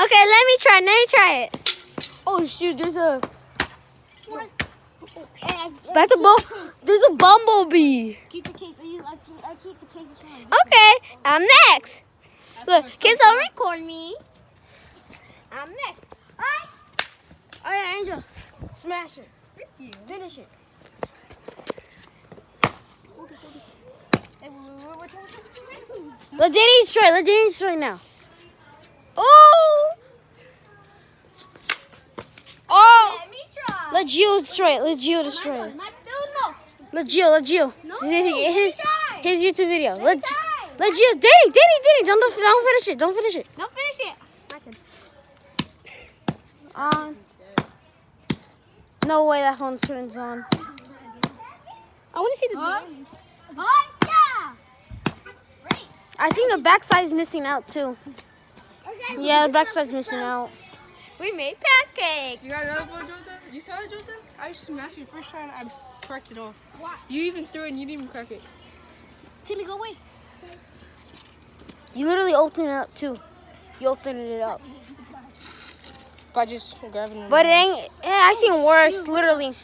Okay, let me try it. Oh shoot, there's a there's a bumblebee. Keep the case. I keep the cases from my Okay, I'm next. Look, kids, don't record me. I'm next. Alright. Oh yeah, Angel. Smash it. Finish it. Hey, Let Danny destroy. Let Danny destroy now. Oh! Oh! Let me try. Let Gio destroy it. Let Gio destroy it. No. Let Gio. No. His YouTube video. Let Gio. Danny. Don't finish it. Don't finish it. Don't finish it. No way that phone turns on. I want to see the. I think the backside's missing out too. Yeah, the backside's missing out. We made pancake. You got another phone, Joseph? You saw it, Joseph? I just smashed it first try and I cracked it off. Why? You even threw it and you didn't even crack it. Timmy, go away. You literally opened it up too. You opened it up. By just grabbing it. But it ain't. Yeah, I seen worse. Literally,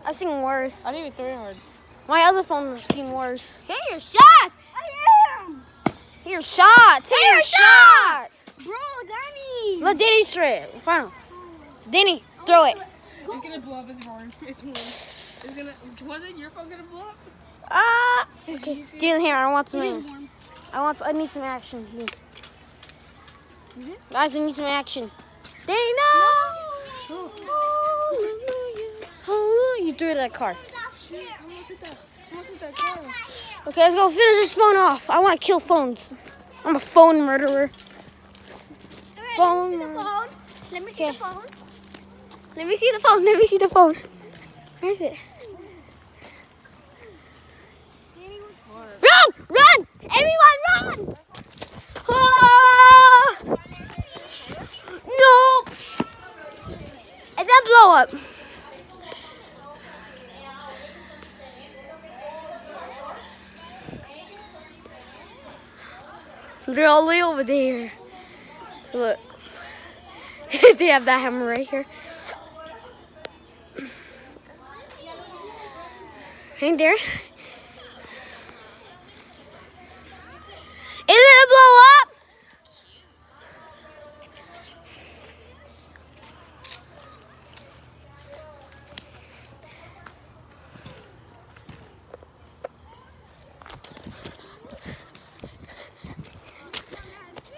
I've seen worse. I didn't even throw it hard. My other phone has seen worse. Take your shots. I am. Your shot. Take your shot. Bro, Danny. Let Danny destroy it. Final. Danny, throw it. It's gonna blow up as horn. It's horn. It's gonna. Wasn't your phone gonna blow up? Okay. Get in here. I want some. I need some action. Guys, I need some action. Danny, no. Oh, you threw that car. Okay, let's go finish this phone off. I want to kill phones. I'm a phone murderer. Phone murderer. Let me see the phone. Let me see the phone. Let me see the phone. Where is it? Run! Run! Everyone run! Ah! No! It's a blow up. They're all the way over there. So look. They have that hammer right here. Right there. Is it a blow up?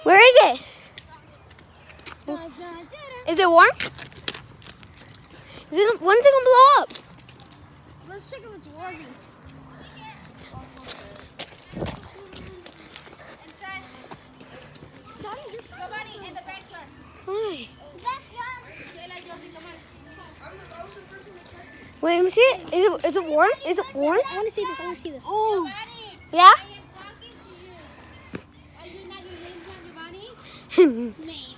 Where is it? Is it warm? When's it gonna blow up? Let's check if it's working. Why? Wait, let me see it. Is it warm? Is it warm? I want to see this. Oh. Yeah? Are you not your name, Giovanni?